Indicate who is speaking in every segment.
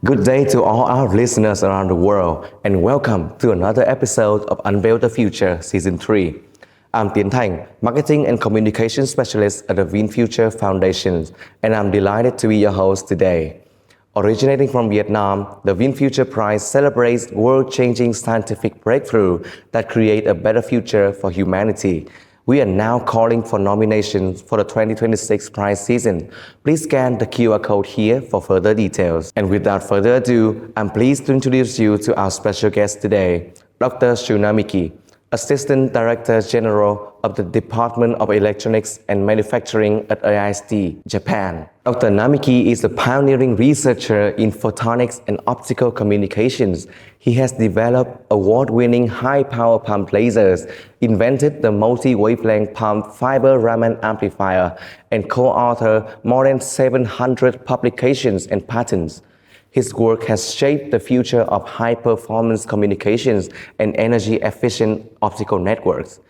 Speaker 1: Good day to all our listeners around the world, and welcome to another episode of Unveil the Future Season 3. I'm Tiến Thành, Marketing and Communication Specialist at the VinFuture Foundation, and I'm delighted to be your host today. Originating from Vietnam, the VinFuture Prize celebrates world-changing scientific breakthrough that create a better future for humanity. We are now calling for nominations for the 2026 prize season. Please scan the QR code here for further details. And without further ado, I'm pleased to introduce you to our special guest today, Dr. Shu Namiki, Assistant Director General of the Department of Electronics and Manufacturing at AIST, Japan. Dr. Namiki is a pioneering researcher in photonics and optical communications. He has developed award-winning high-power pump lasers, invented the multi-wavelength pump fiber Raman amplifier, and co-authored more than 700 publications and patents. His work has shaped the future of high-performance communications and energy-efficient optical networks.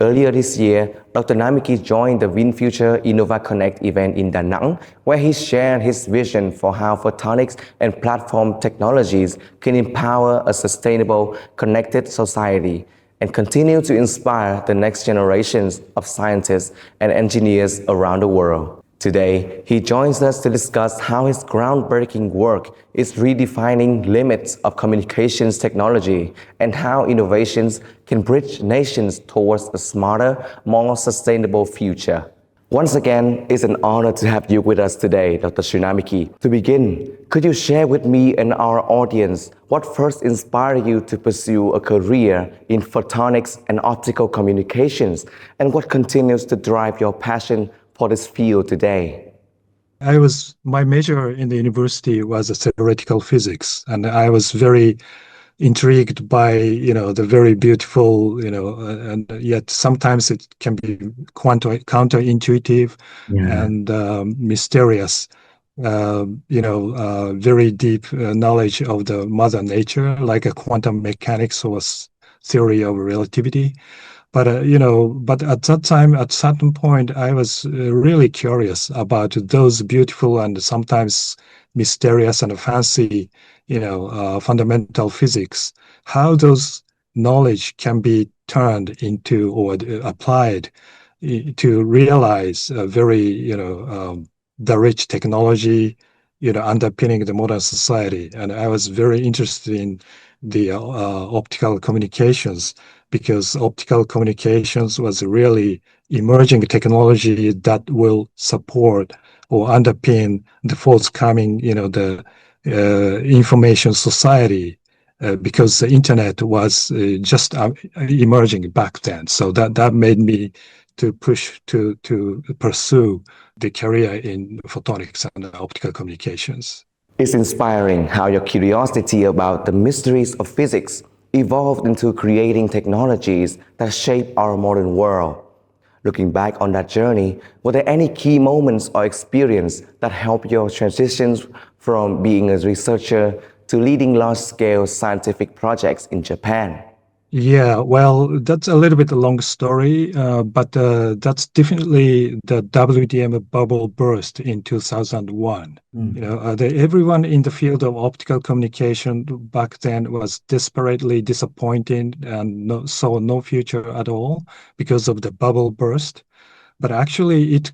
Speaker 1: Earlier this year, Dr. Namiki joined the VinFuture InnovaConnect Event in Da Nang, where he shared his vision for how photonics and platform technologies can empower a sustainable, connected society and continue to inspire the next generations of scientists and engineers around the world. Today, he joins us to discuss how his groundbreaking work is redefining limits of communications technology and how innovations can bridge nations towards a smarter, more sustainable future. Once again, it's an honor to have you with us today, Dr. Shu Namiki. To begin, could you share with me and our audience what first inspired you to pursue a career in photonics and optical communications, and what continues to drive your passion for this field today?
Speaker 2: My major in the university was theoretical physics, and I was very intrigued by, the very beautiful, and yet sometimes it can be counterintuitive and mysterious, very deep knowledge of the mother nature, like a quantum mechanics or theory of relativity. But at that time, at certain point, I was really curious about those beautiful and sometimes mysterious and fancy, fundamental physics, how those knowledge can be turned into or applied to realize a very, the rich technology, underpinning the modern society. And I was very interested in the optical communications, because optical communications was really emerging technology that will support or underpin the forthcoming, the information society, because the internet was just emerging back then. So that made me to push to pursue the career in photonics and optical communications.
Speaker 1: It's inspiring how your curiosity about the mysteries of physics evolved into creating technologies that shape our modern world. Looking back on that journey, were there any key moments or experience that helped your transitions from being a researcher to leading large-scale scientific projects in Japan?
Speaker 2: Yeah, well, that's a little bit a long story, but that's definitely the WDM bubble burst in 2001. Everyone in the field of optical communication back then was desperately disappointed and saw no future at all because of the bubble burst. But actually, it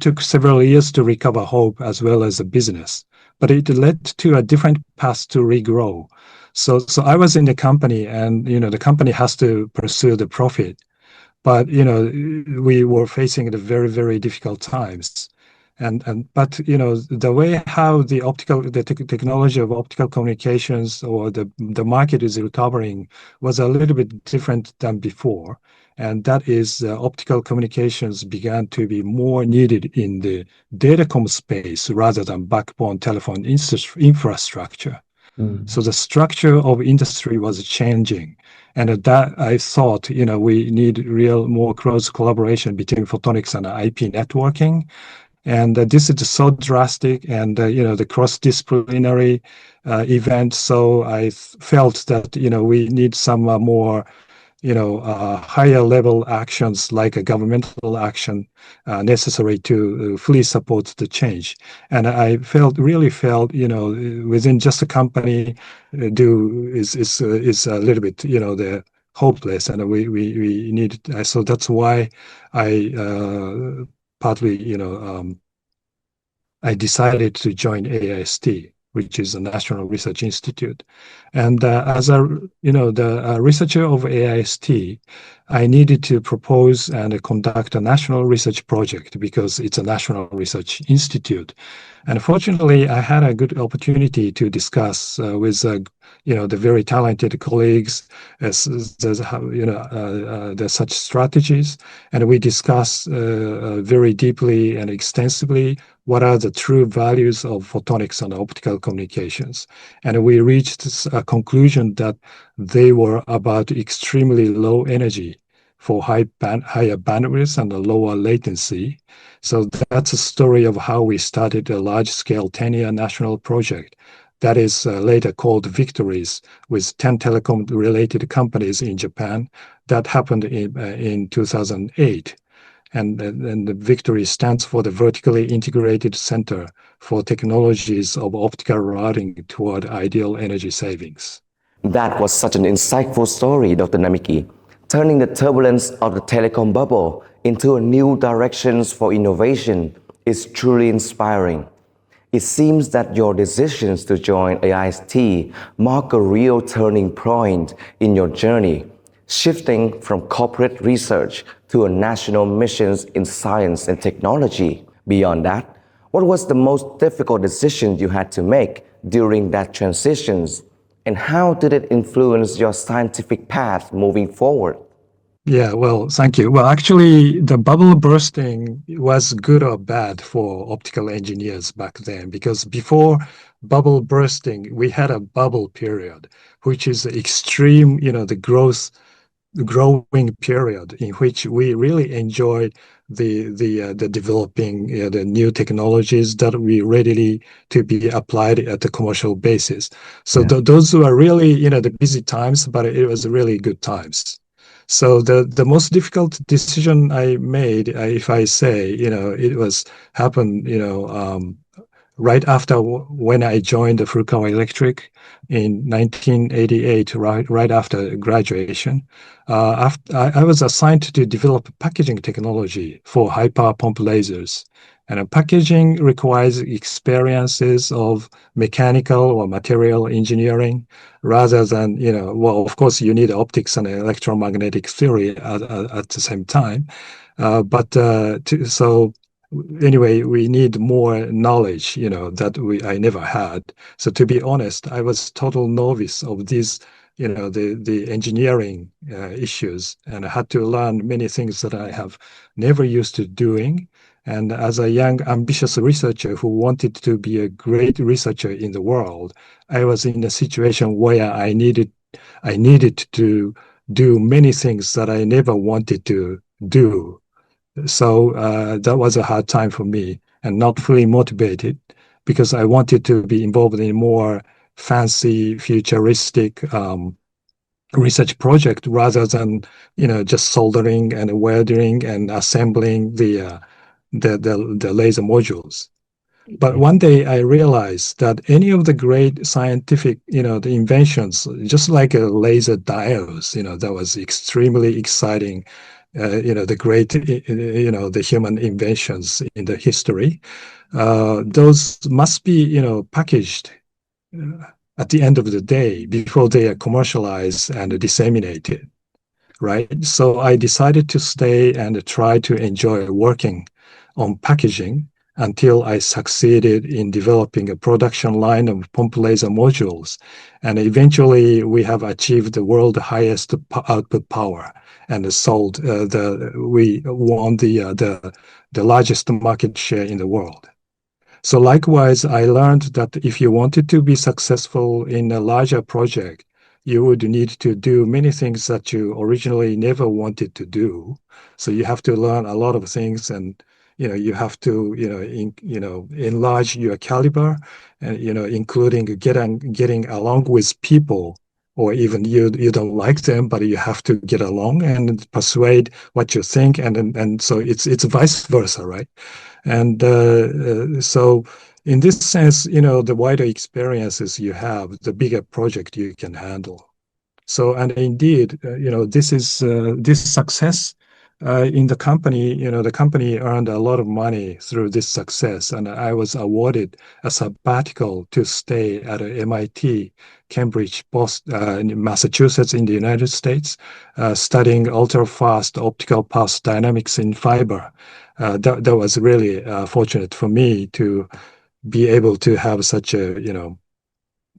Speaker 2: took several years to recover hope as well as a business. But it led to a different path to regrow. So I was in the company, and the company has to pursue the profit, but we were facing the very, very difficult times, but the way how the technology of optical communications or the market is recovering was a little bit different than before, and that is optical communications began to be more needed in the datacom space rather than backbone telephone infrastructure. So the structure of industry was changing, and that I thought, we need more close collaboration between photonics and IP networking, and this is so drastic, and the cross-disciplinary event. So I felt that we need some more higher level actions like a governmental action necessary to fully support the change. And I really felt, within just a company, do is a little bit, the hopeless, and we need. So that's why I partly, I decided to join AIST, which is a National Research Institute. And as the researcher of AIST, I needed to propose and conduct a national research project because it's a National Research Institute. And fortunately, I had a good opportunity to discuss with the very talented colleagues the such strategies, and we discussed very deeply and extensively what are the true values of photonics and optical communications. And we reached a conclusion that they were about extremely low energy for higher bandwidth and a lower latency. So that's a story of how we started a large-scale 10-year national project that is later called Victories, with 10 telecom-related companies in Japan. That happened in 2008. And the Victory stands for the Vertically Integrated Center for Technologies of Optical Routing toward Ideal Energy Savings.
Speaker 1: That was such an insightful story, Dr. Namiki, turning the turbulence of the telecom bubble into a new directions for innovation is truly inspiring. It seems that your decisions to join AIST mark a real turning point in your journey, shifting from corporate research to a national missions in science and technology. Beyond that, what was the most difficult decision you had to make during that transition, and how did it influence your scientific path moving forward?
Speaker 2: Yeah, well, thank you. Well, actually, the bubble bursting was good or bad for optical engineers back then, because before bubble bursting, we had a bubble period, which is extreme, the growing period in which we really enjoyed the developing the new technologies that we readily to be applied at the commercial basis. So those were really the busy times, but it was really good times. So the most difficult decision I made, if I say, it was happened, right after when I joined the Furukawa Electric in 1988, right after graduation. I was assigned to develop packaging technology for high power pump lasers. And packaging requires experiences of mechanical or material engineering rather than, well, of course, you need optics and electromagnetic theory at the same time. So anyway, we need more knowledge, that I never had. So to be honest, I was total novice of these, the engineering issues, and I had to learn many things that I have never used to doing. And as a young, ambitious researcher who wanted to be a great researcher in the world, I was in a situation where I needed to do many things that I never wanted to do. So that was a hard time for me, and not fully motivated, because I wanted to be involved in more fancy, futuristic research project rather than just soldering and welding and assembling the laser modules. But one day I realized that any of the great scientific, the inventions, just like a laser diodes, that was extremely exciting. The great, the human inventions in the history, those must be, packaged at the end of the day before they are commercialized and disseminated, right? So I decided to stay and try to enjoy working on packaging until I succeeded in developing a production line of pump laser modules. And eventually we have achieved the world's highest output power and we won the largest market share in the world. So likewise, I learned that if you wanted to be successful in a larger project, you would need to do many things that you originally never wanted to do. So you have to learn a lot of things, and you have to enlarge your caliber, and including getting along with people or even you don't like them, but you have to get along and persuade what you think, and so it's vice versa, right? And so in this sense, the wider experiences you have, the bigger project you can handle. So, and indeed, this success in the company. The company earned a lot of money through this success, and I was awarded a sabbatical to stay at MIT, Cambridge, Boston, in Massachusetts, in the United States, studying ultra-fast optical pulse dynamics in fiber. That was really fortunate for me to be able to have such a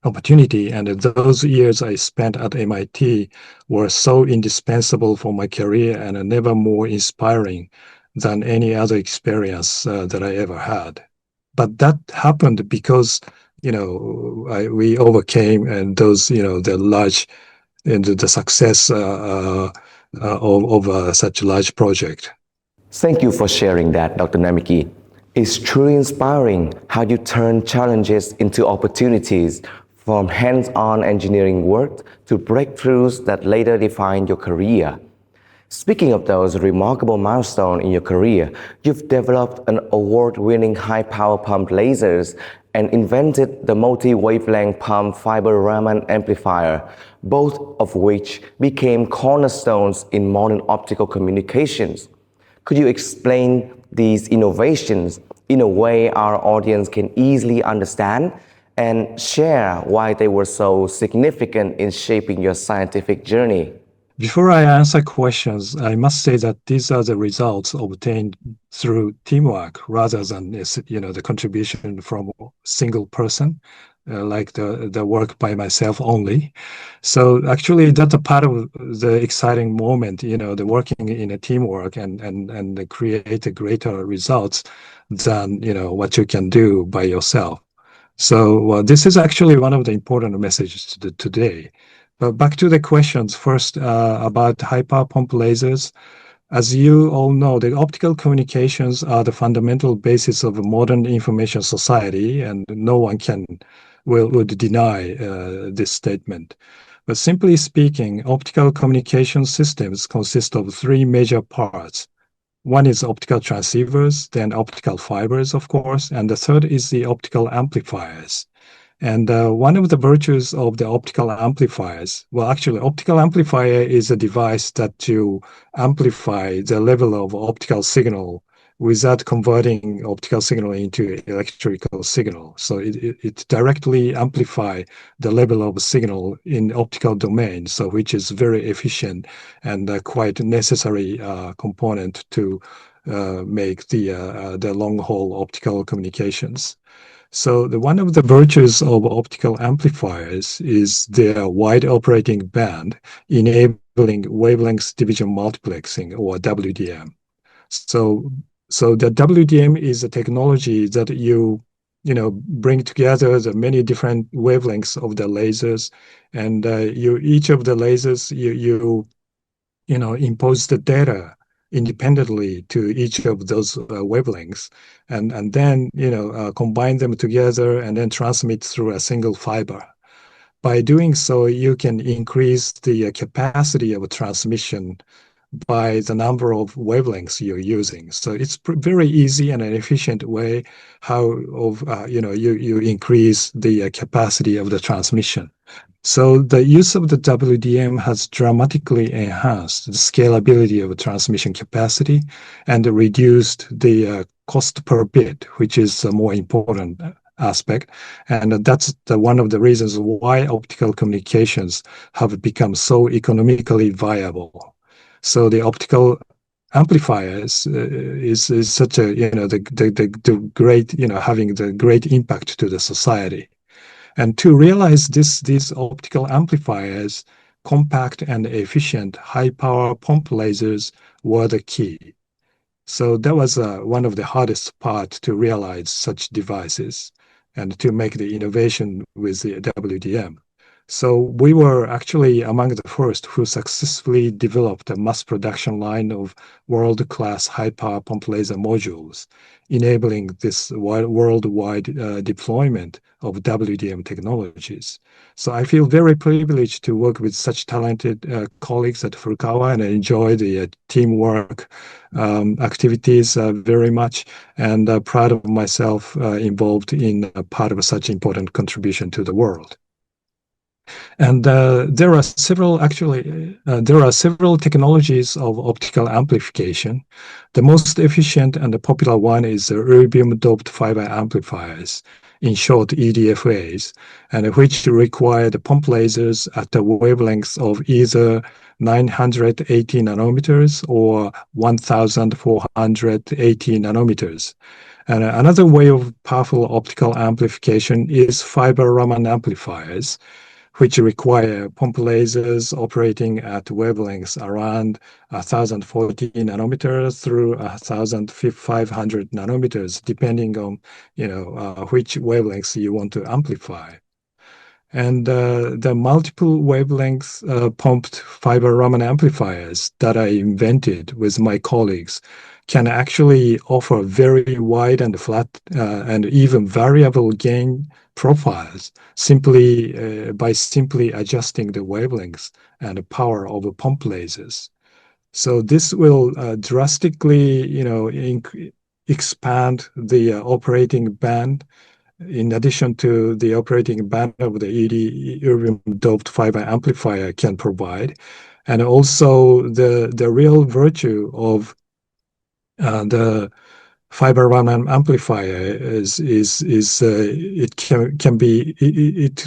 Speaker 2: opportunity. And those years I spent at MIT were so indispensable for my career and never more inspiring than any other experience that I ever had. But that happened because, we overcame and those, the large and the success of such a large project.
Speaker 1: Thank you for sharing that, Dr. Namiki. It's truly inspiring how you turn challenges into opportunities, from hands-on engineering work to breakthroughs that later defined your career. Speaking of those remarkable milestones in your career, you've developed an award-winning high-power pump lasers and invented the multi-wavelength pump fiber Raman amplifier, both of which became cornerstones in modern optical communications. Could you explain these innovations in a way our audience can easily understand and share why they were so significant in shaping your scientific journey?
Speaker 2: Before I answer questions, I must say that these are the results obtained through teamwork rather than the contribution from a single person, like the work by myself only. So actually, that's a part of the exciting moment, the working in a teamwork and create a greater results than what you can do by yourself. So this is actually one of the important messages today. But back to the questions first about high-power pump lasers. As you all know, the optical communications are the fundamental basis of a modern information society, and no one would deny this statement. But simply speaking, optical communication systems consist of three major parts. One is optical transceivers, then optical fibers, of course, and the third is the optical amplifiers. And one of the virtues of the optical amplifiers, well, actually, optical amplifier is a device that you amplify the level of optical signal without converting optical signal into electrical signal. So it directly amplify the level of signal in optical domain, so which is very efficient and quite necessary component to make the long haul optical communications. So one of the virtues of optical amplifiers is their wide operating band, enabling wavelength division multiplexing, or WDM. So the WDM is a technology that bring together the many different wavelengths of the lasers, and each of the lasers impose the data independently to each of those wavelengths, and then combine them together and then transmit through a single fiber. By doing so, you can increase the capacity of transmission by the number of wavelengths you're using. So it's very easy and an efficient way how you increase the capacity of the transmission. So the use of the WDM has dramatically enhanced the scalability of transmission capacity and reduced the cost per bit, which is a more important aspect. And that's one of the reasons why optical communications have become so economically viable. So the optical amplifiers is such a the great having the great impact to the society. And to realize these optical amplifiers, compact and efficient high-power pump lasers were the key. So that was one of the hardest part to realize such devices and to make the innovation with the WDM. So we were actually among the first who successfully developed a mass production line of world-class high-power pump laser modules, enabling this worldwide deployment of WDM technologies. So I feel very privileged to work with such talented colleagues at Furukawa, and I enjoy the teamwork activities very much, and proud of myself involved in part of such important contribution to the world. And there are several technologies of optical amplification. The most efficient and the popular one is the erbium doped fiber amplifiers, in short EDFAs, and which require the pump lasers at the wavelengths of either 980 nanometers or 1480 nanometers. And another way of powerful optical amplification is fiber Raman amplifiers, which require pump lasers operating at wavelengths around 1040 nanometers through 1500 nanometers, depending on which wavelengths you want to amplify. And the multiple wavelength pumped fiber Raman amplifiers that I invented with my colleagues can actually offer very wide and flat and even variable gain profiles by simply adjusting the wavelengths and the power of the pump lasers. So this will drastically, expand the operating band in addition to the operating band of the erbium doped fiber amplifier can provide. And also the real virtue of the fiber Raman amplifier is it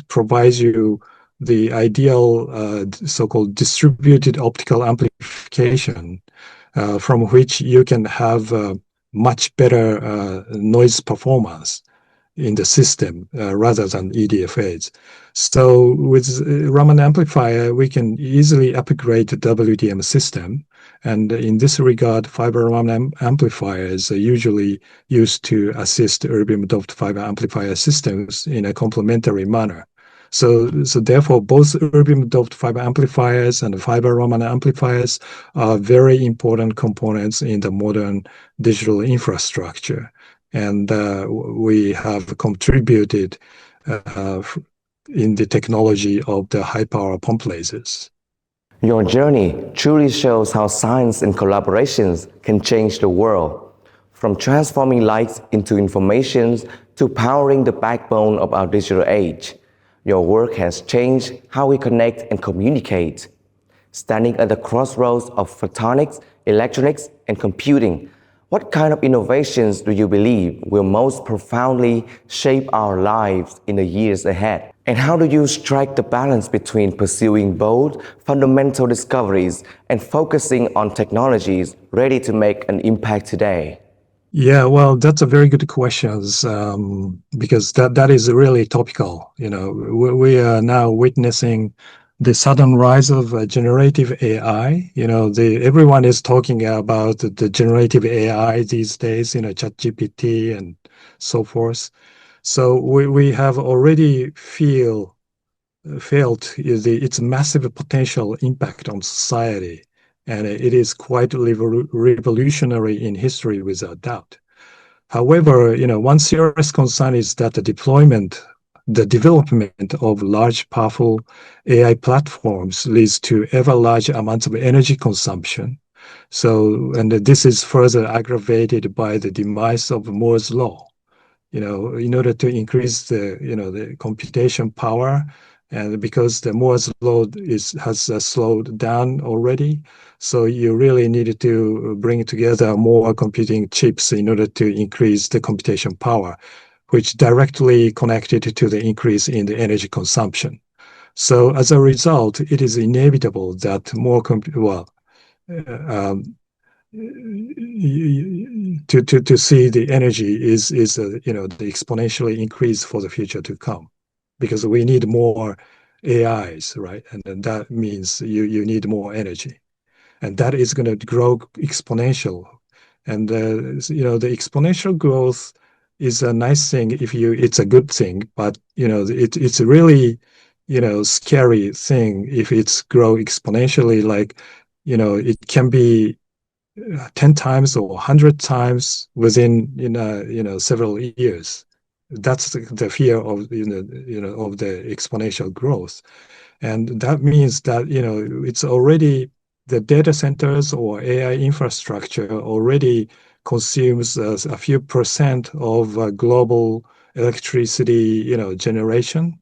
Speaker 2: provides you the ideal so-called distributed optical amplification from which you can have much better noise performance in the system rather than EDFAs. So with Raman amplifier, we can easily upgrade the WDM system. And in this regard, fiber Raman amplifiers are usually used to assist erbium doped fiber amplifier systems in a complementary manner. So therefore, both erbium doped fiber amplifiers and fiber Raman amplifiers are very important components in the modern digital infrastructure. And we have contributed in the technology of the high-power pump lasers.
Speaker 1: Your journey truly shows how science and collaborations can change the world, from transforming light into information to powering the backbone of our digital age. Your work has changed how we connect and communicate. Standing at the crossroads of photonics, electronics, and computing, what kind of innovations do you believe will most profoundly shape our lives in the years ahead? And how do you strike the balance between pursuing bold, fundamental discoveries and focusing on technologies ready to make an impact today?
Speaker 2: Yeah, well, that's a very good question because that is really topical. We are now witnessing the sudden rise of generative AI. Everyone is talking about the generative AI these days, ChatGPT and so forth. So we have already felt its massive potential impact on society, and it is quite revolutionary in history without doubt. However, one serious concern is that the development of large, powerful AI platforms leads to ever larger amounts of energy consumption. And this is further aggravated by the demise of Moore's law. In order to increase the computation power, and because the Moore's law has slowed down already, so you really needed to bring together more computing chips in order to increase the computation power, which directly connected to the increase in the energy consumption. So as a result, it is inevitable that to see the energy is the exponentially increase for the future to come, because we need more AIs, right? And then that means you need more energy, and that is going to grow exponential. And the exponential growth is a nice thing it's a good thing, but it's really scary thing if it's grow exponentially, like, it can be 10 times or 100 times within, several years. That's the fear of, of the exponential growth. And that means that, it's already the data centers or AI infrastructure already consumes a few percent of global electricity, generation.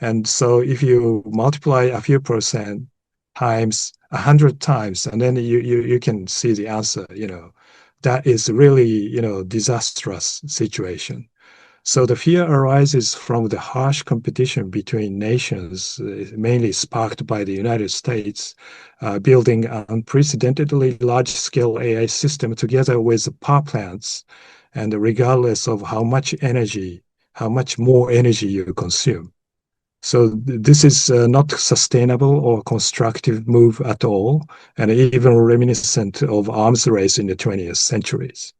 Speaker 2: And so if you multiply a few percent times 100 times, and then you can see the answer, that is really, disastrous situation. So the fear arises from the harsh competition between nations, mainly sparked by the United States, building an unprecedentedly large-scale AI system together with power plants, and regardless of how much more energy you consume. So this is not sustainable or constructive move at all, and even reminiscent of arms race in the 20th centuries.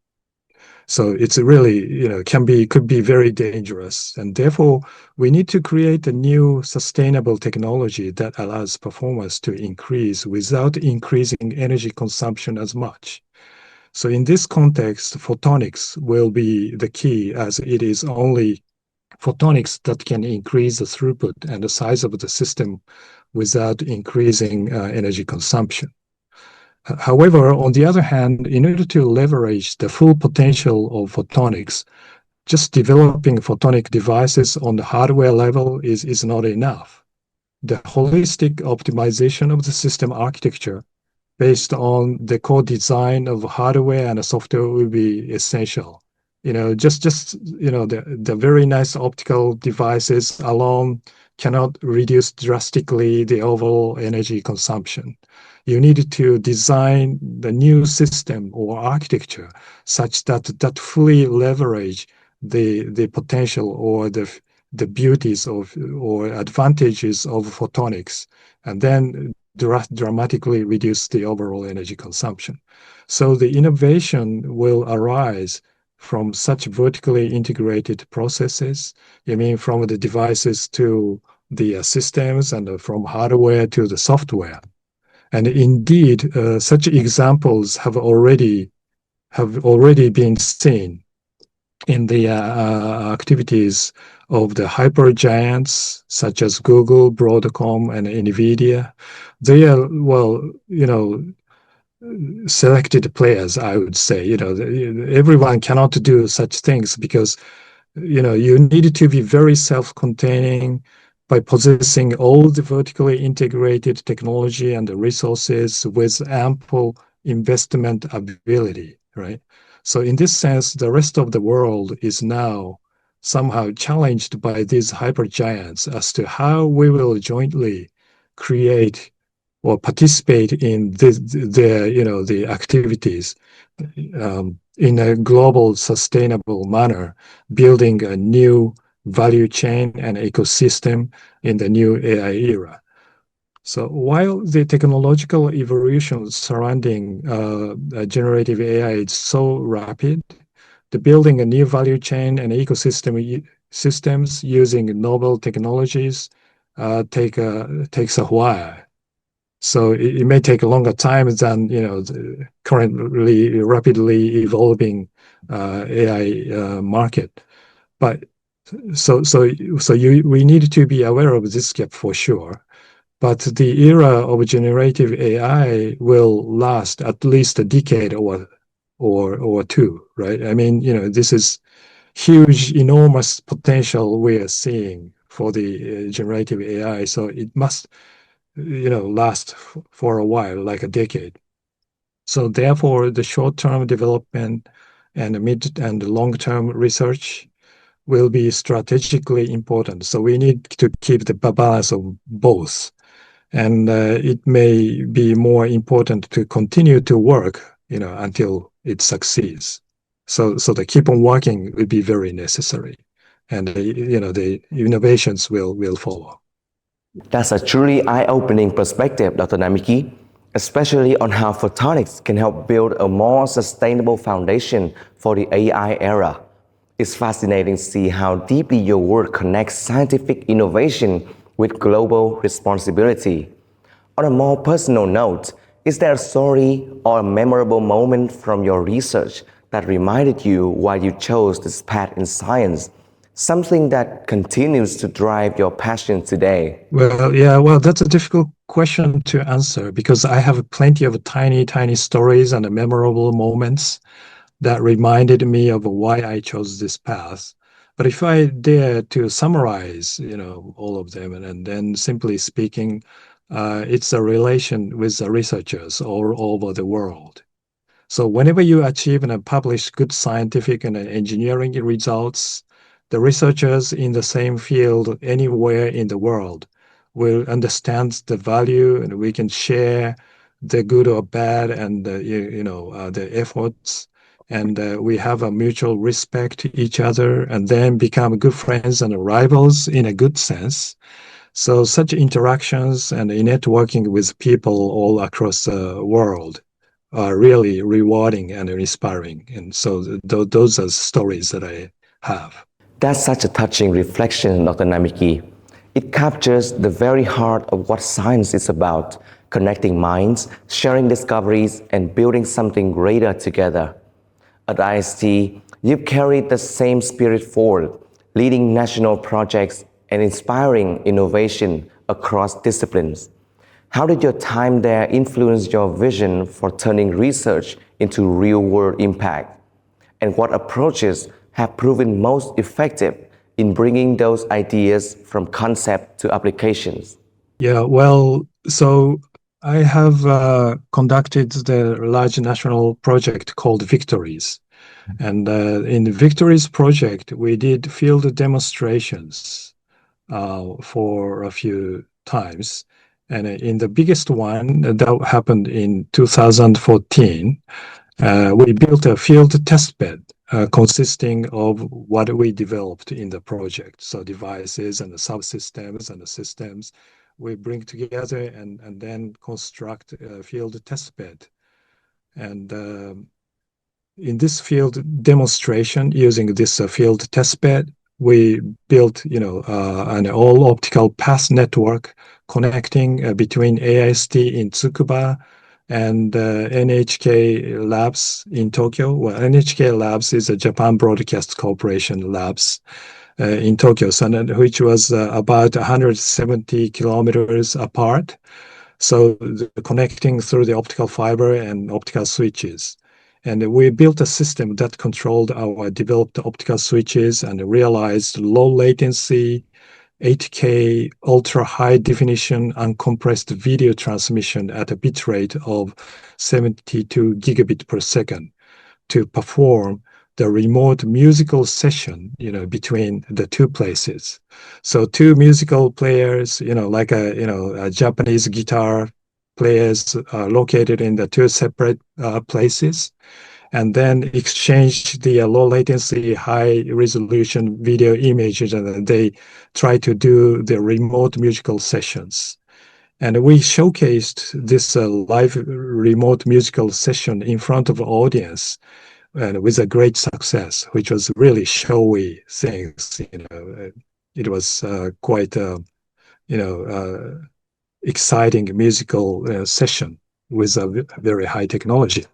Speaker 2: So it's really, could be very dangerous. And therefore, we need to create a new sustainable technology that allows performance to increase without increasing energy consumption as much. So in this context, photonics will be the key, as it is only photonics that can increase the throughput and the size of the system without increasing energy consumption. However, on the other hand, in order to leverage the full potential of photonics, just developing photonic devices on the hardware level is not enough. The holistic optimization of the system architecture based on the core design of hardware and software will be essential. The very nice optical devices alone cannot reduce drastically the overall energy consumption. You need to design the new system or architecture such that fully leverage the potential or the beauties of or advantages of photonics, and then dramatically reduce the overall energy consumption. So the innovation will arise from such vertically integrated processes. I mean, from the devices to the systems, and from hardware to the software. And indeed, such examples have already been seen in the activities of the hyper giants such as Google, Broadcom, and NVIDIA. They are, well, selected players, I would say. Everyone cannot do such things because, you need to be very self-containing by possessing all the vertically integrated technology and the resources with ample investment ability, right? So in this sense, the rest of the world is now somehow challenged by these hyper giants as to how we will jointly create or participate in the activities in a global sustainable manner, building a new value chain and ecosystem in the new AI era. So while the technological evolution surrounding generative AI is so rapid, the building a new value chain and ecosystem systems using novel technologies takes a while. So it may take a longer time than the currently rapidly evolving AI market. But we need to be aware of this gap for sure. But the era of generative AI will last at least a decade or two, right? I mean, this is huge, enormous potential we are seeing for the generative AI. So it must last for a while, like a decade. So therefore, the short-term development and the mid and long-term research will be strategically important. So we need to keep the balance of both. And it may be more important to continue to work, until it succeeds. So the keep on working will be very necessary. And, the innovations will follow.
Speaker 1: That's a truly eye-opening perspective, Dr. Namiki, especially on how photonics can help build a more sustainable foundation for the AI era. It's fascinating to see how deeply your work connects scientific innovation with global responsibility. On a more personal note, is there a story or a memorable moment from your research that reminded you why you chose this path in science? Something that continues to drive your passion today?
Speaker 2: Well, yeah, well, that's a difficult question to answer because I have plenty of tiny, tiny stories and memorable moments that reminded me of why I chose this path. But if I dare to summarize, all of them, and then simply speaking, it's a relation with the researchers all over the world. So whenever you achieve and publish good scientific and engineering results, the researchers in the same field anywhere in the world will understand the value, and we can share the good or bad and the efforts, and we have a mutual respect to each other, and then become good friends and rivals in a good sense. So such interactions and networking with people all across the world are really rewarding and inspiring. And so those are stories that I have.
Speaker 1: That's such a touching reflection, Dr. Namiki. It captures the very heart of what science is about, connecting minds, sharing discoveries, and building something greater together. At AIST, you've carried the same spirit forward, leading national projects and inspiring innovation across disciplines. How did your time there influence your vision for turning research into real-world impact? And what approaches have proven most effective in bringing those ideas from concept to applications?
Speaker 2: Yeah, well, so I have conducted the large national project called Victories. And in the Victories project, we did field demonstrations for a few times. And in the biggest one that happened in 2014, we built a field test bed consisting of what we developed in the project. So devices and the subsystems and the systems we bring together and then construct a field test bed. And in this field demonstration, using this field test bed, we built, an all optical path network connecting between AIST in Tsukuba and NHK Labs in Tokyo. Well, NHK Labs is a Japan Broadcast Corporation labs in Tokyo, which was about 170 kilometers apart. So connecting through the optical fiber and optical switches. And we built a system that controlled our developed optical switches and realized low latency, 8K, ultra high definition, uncompressed video transmission at a bit rate of 72 gigabit per second to perform the remote musical session, between the two places. So two musical players, like a Japanese guitar players located in the two separate places, and then exchange the low latency, high resolution video images, and they try to do the remote musical sessions. And we showcased this live remote musical session in front of an audience and with a great success, which was really showy things. It was quite exciting musical session with a very high technology.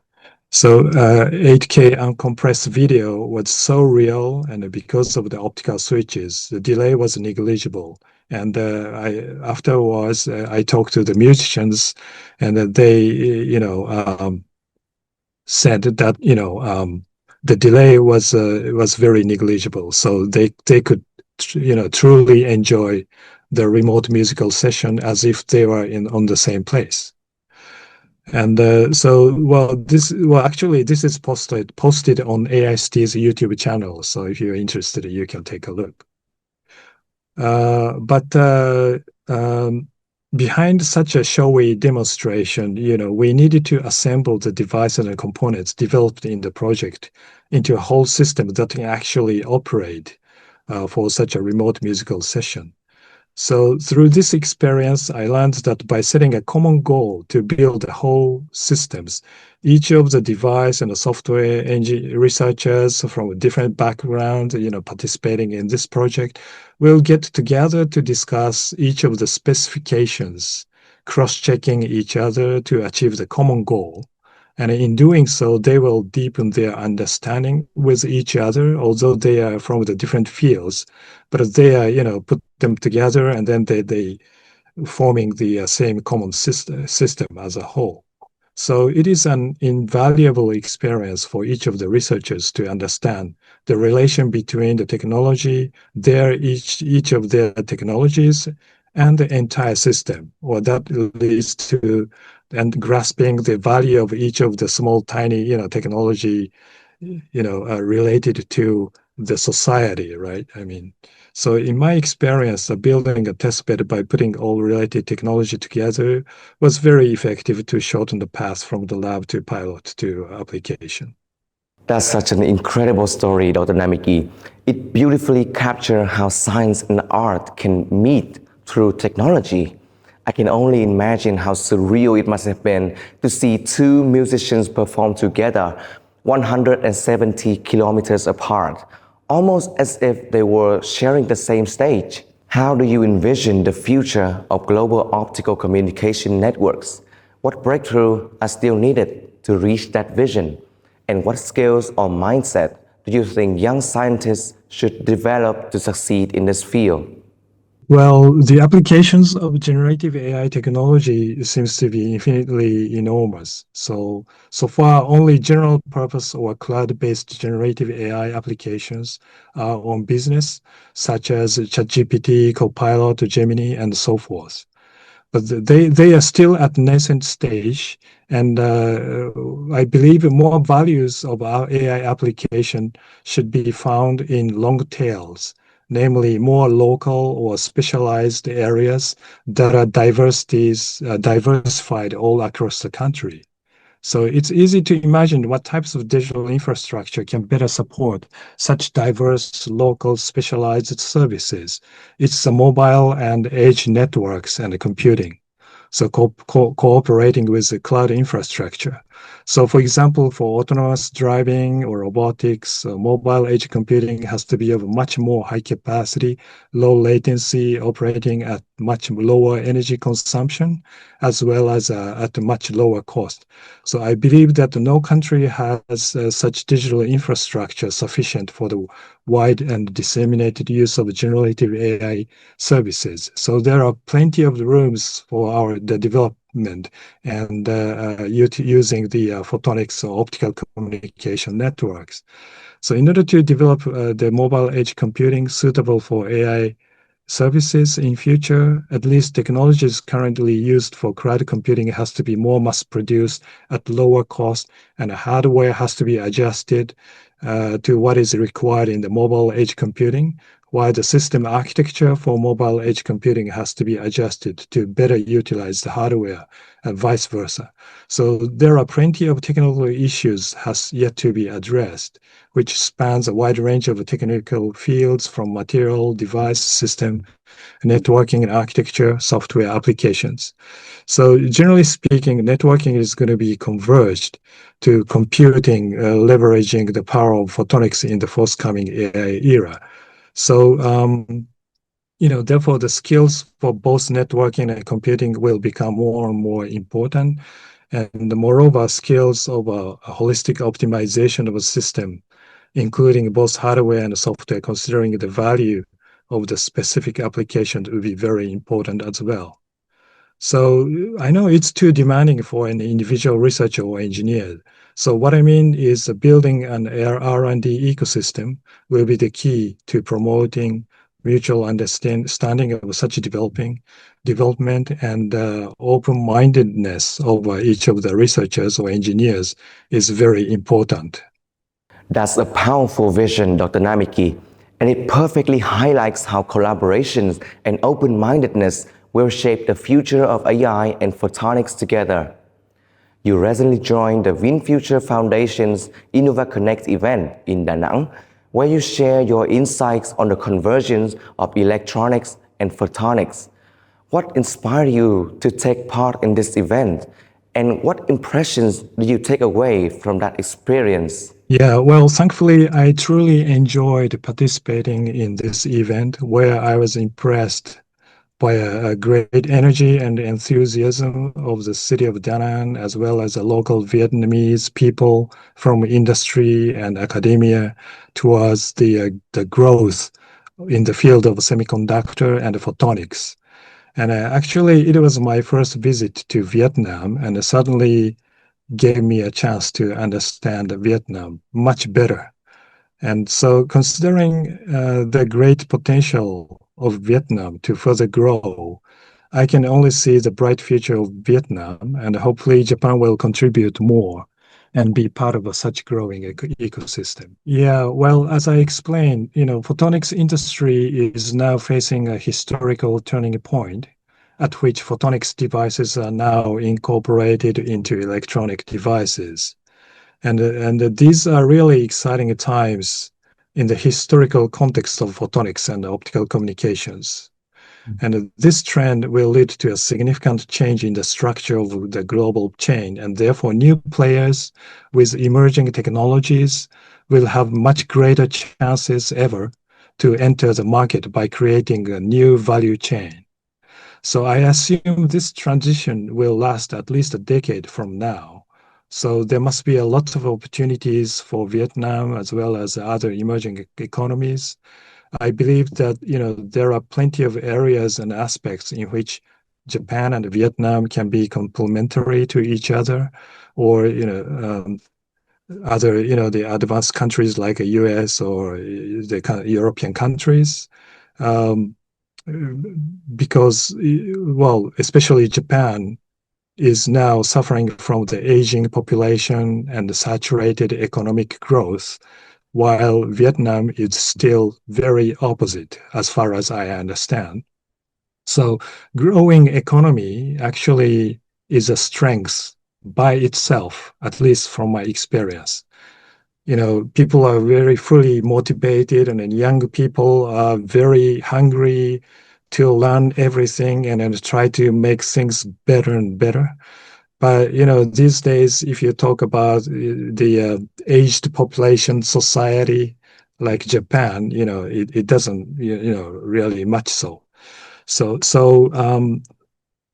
Speaker 2: So 8K uncompressed video was so real, and because of the optical switches, the delay was negligible. And afterwards, I talked to the musicians, and they, said that the delay was very negligible, so they could truly enjoy the remote musical session as if they were on the same place. And actually, this is posted on AIST's YouTube channel. So if you're interested, you can take a look. But behind such a showy demonstration, we needed to assemble the devices and components developed in the project into a whole system that can actually operate for such a remote musical session. So through this experience, I learned that by setting a common goal to build the whole systems, each of the device and the software researchers from different backgrounds, participating in this project, will get together to discuss each of the specifications, cross-checking each other to achieve the common goal. And in doing so, they will deepen their understanding with each other, although they are from the different fields. But they are, put them together and then they forming the same common system as a whole. So it is an invaluable experience for each of the researchers to understand the relation between the technology, each of their technologies, and the entire system, or that leads to and grasping the value of each of the small, tiny, technology, related to the society, right? I mean, so in my experience, building a testbed by putting all related technology together was very effective to shorten the path from the lab to pilot to application.
Speaker 1: That's such an incredible story, Dr. Namiki. It beautifully captures how science and art can meet through technology. I can only imagine how surreal it must have been to see two musicians perform together 170 kilometers apart, almost as if they were sharing the same stage. How do you envision the future of global optical communication networks? What breakthroughs are still needed to reach that vision? And what skills or mindset do you think young scientists should develop to succeed in this field?
Speaker 2: Well, the applications of generative AI technology seems to be infinitely enormous. So far, only general purpose or cloud-based generative AI applications are on business, such as ChatGPT, Copilot, Gemini, and so forth. But they are still at nascent stage, and I believe more values of our AI application should be found in long tails, namely more local or specialized areas that are diversified all across the country. So it's easy to imagine what types of digital infrastructure can better support such diverse, local, specialized services. It's the mobile and edge networks and computing. So cooperating with the cloud infrastructure. So for example, for autonomous driving or robotics, mobile edge computing has to be of much more high capacity, low latency, operating at much lower energy consumption, as well as at a much lower cost. So I believe that no country has such digital infrastructure sufficient for the wide and disseminated use of generative AI services. So there are plenty of rooms for the development and using the photonics or optical communication networks. So in order to develop the mobile edge computing suitable for AI services in future, at least technologies currently used for cloud computing has to be more mass produced at lower cost, and hardware has to be adjusted to what is required in the mobile edge computing, while the system architecture for mobile edge computing has to be adjusted to better utilize the hardware and vice versa. So there are plenty of technical issues has yet to be addressed, which spans a wide range of technical fields from material, device, system, networking and architecture, software applications. So generally speaking, networking is going to be converged to computing, leveraging the power of photonics in the forthcoming AI era. So, therefore, the skills for both networking and computing will become more and more important. And moreover, skills of a holistic optimization of a system, including both hardware and software, considering the value of the specific application, will be very important as well. So I know it's too demanding for an individual researcher or engineer. So what I mean is building an R&D ecosystem will be the key to promoting mutual understanding of such development and open-mindedness of each of the researchers or engineers is very important.
Speaker 1: That's a powerful vision, Dr. Namiki, and it perfectly highlights how collaborations and open-mindedness will shape the future of AI and photonics together. You recently joined the VinFuture Foundation's InnovaConnect event in Da Nang, where you share your insights on the convergence of electronics, and photonics. What inspired you to take part in this event? And what impressions did you take away from that experience?
Speaker 2: Yeah, well, thankfully, I truly enjoyed participating in this event where I was impressed by a great energy and enthusiasm of the city of Da Nang, as well as the local Vietnamese people from industry and academia towards the growth in the field of semiconductor and photonics. And actually, it was my first visit to Vietnam, and it suddenly gave me a chance to understand Vietnam much better. And so, considering the great potential of Vietnam to further grow, I can only see the bright future of Vietnam, and hopefully Japan will contribute more and be part of such growing ecosystem. Yeah, well, as I explained, photonics industry is now facing a historical turning point at which photonics devices are now incorporated into electronic devices. And these are really exciting times in the historical context of photonics and optical communications. And this trend will lead to a significant change in the structure of the global chain, and therefore new players with emerging technologies will have much greater chances ever to enter the market by creating a new value chain. So I assume this transition will last at least a decade from now. So there must be a lot of opportunities for Vietnam as well as other emerging economies. I believe that there are plenty of areas and aspects in which Japan and Vietnam can be complementary to each other, or other the advanced countries like the U.S. or the European countries. Um, because, well, especially Japan is now suffering from the aging population and the saturated economic growth, while Vietnam is still very opposite, as far as I understand. So growing economy actually is a strength by itself, at least from my experience. People are very fully motivated, and then young people are very hungry to learn everything and then try to make things better and better. But these days, if you talk about the aged population society like Japan, it doesn't, really much so. So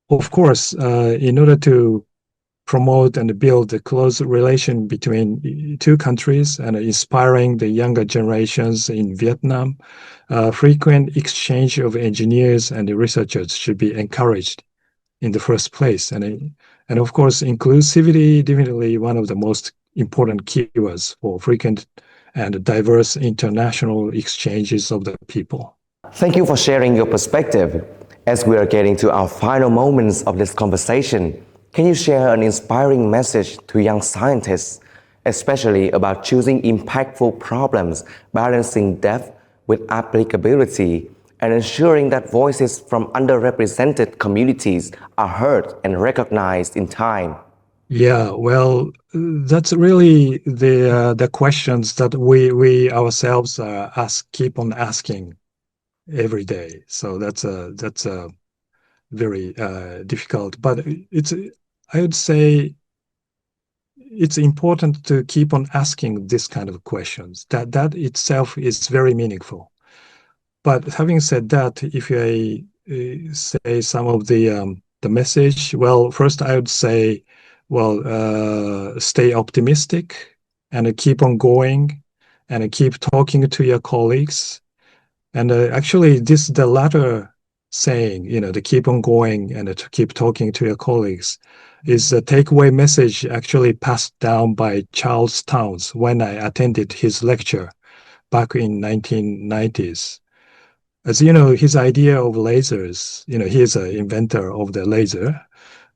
Speaker 2: of course, in order to promote and build a close relation between two countries and inspiring the younger generations in Vietnam, frequent exchange of engineers and researchers should be encouraged in the first place. And of course, inclusivity definitely one of the most important keywords for frequent and diverse international exchanges of the people.
Speaker 1: Thank you for sharing your perspective. As we are getting to our final moments of this conversation, can you share an inspiring message to young scientists, especially about choosing impactful problems, balancing depth with applicability, and ensuring that voices from underrepresented communities are heard and recognized in time?
Speaker 2: Yeah, well, that's really the questions that we ourselves keep on asking every day. So that's a very difficult, but I would say it's important to keep on asking this kind of questions. That itself is very meaningful. But having said that, if I say some of the message, well, first I would say, well, stay optimistic and keep on going and keep talking to your colleagues. And actually, this the latter saying, to keep on going and to keep talking to your colleagues, is a takeaway message actually passed down by Charles Towns when I attended his lecture back in 1990s. As you know, his idea of lasers, he is an inventor of the laser.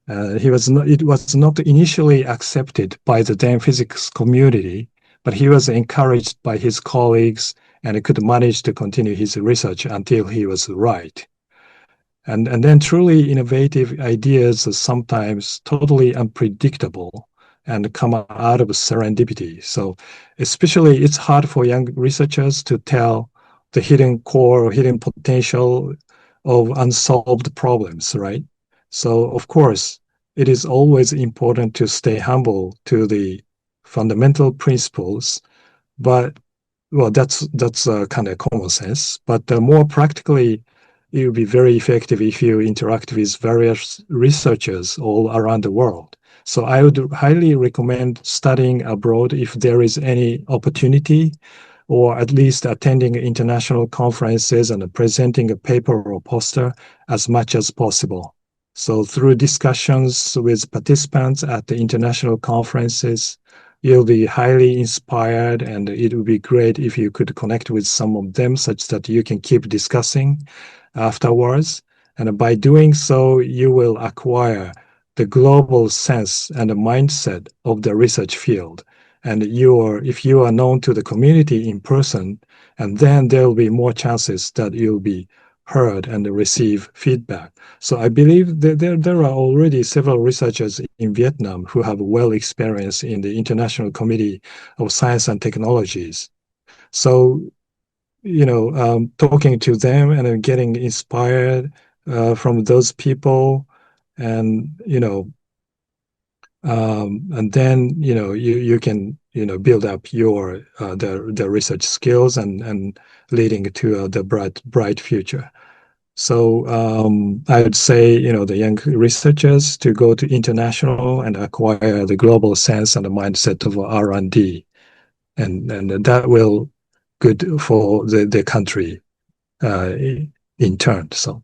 Speaker 2: It was not initially accepted by the then physics community, but he was encouraged by his colleagues and could manage to continue his research until he was right. And then truly innovative ideas are sometimes totally unpredictable and come out of serendipity. So especially it's hard for young researchers to tell the hidden core or hidden potential of unsolved problems, right? So, of course, it is always important to stay humble to the fundamental principles, but well, that's kind of common sense. But more practically, it would be very effective if you interact with various researchers all around the world. So I would highly recommend studying abroad if there is any opportunity, or at least attending international conferences and presenting a paper or poster as much as possible. So through discussions with participants at the international conferences, you'll be highly inspired, and it would be great if you could connect with some of them such that you can keep discussing afterwards. And by doing so, you will acquire the global sense and the mindset of the research field. And if you are known to the community in person, and then there will be more chances that you'll be heard and receive feedback. So I believe that there are already several researchers in Vietnam who have well experience in the International Committee of Science and Technologies. So, talking to them and getting inspired from those people, and and then you can build up your the research skills and leading to the bright future. So I would say, the young researchers to go to international and acquire the global sense and the mindset of R&D, and that will good for the country in turn. So.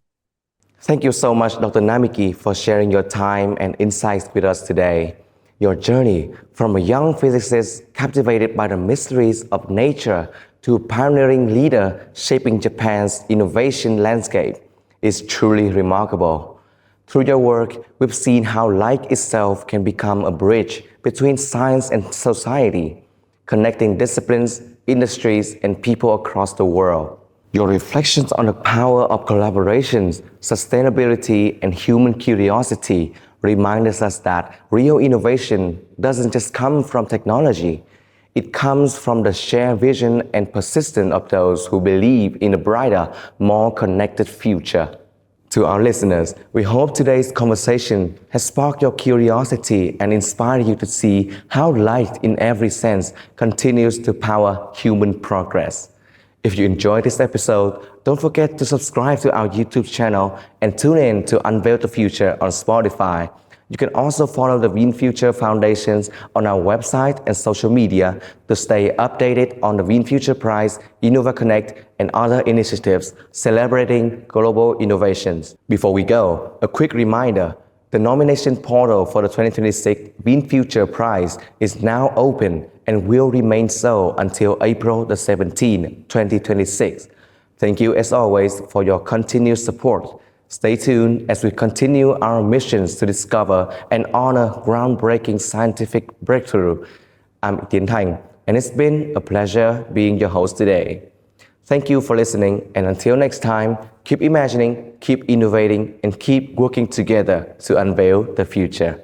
Speaker 1: Thank you so much, Dr. Namiki, for sharing your time and insights with us today. Your journey from a young physicist captivated by the mysteries of nature to a pioneering leader shaping Japan's innovation landscape is truly remarkable. Through your work, we've seen how light itself can become a bridge between science and society, connecting disciplines, industries, and people across the world. Your reflections on the power of collaborations, sustainability, and human curiosity remind us that real innovation doesn't just come from technology. It comes from the shared vision and persistence of those who believe in a brighter, more connected future. To our listeners, we hope today's conversation has sparked your curiosity and inspired you to see how light in every sense continues to power human progress. If you enjoyed this episode, don't forget to subscribe to our YouTube channel and tune in to Unveil the Future on Spotify. You can also follow the VinFuture Foundations on our website and social media to stay updated on the VinFuture Prize, InnovaConnect, and other initiatives celebrating global innovations. Before we go, a quick reminder. The nomination portal for the 2026 VinFuture Prize is now open and will remain so until April the 17th, 2026. Thank you as always for your continued support. Stay tuned as we continue our missions to discover and honor groundbreaking scientific breakthrough. I'm Tiến Thành, and it's been a pleasure being your host today. Thank you for listening, and until next time, keep imagining, keep innovating, and keep working together to unveil the future.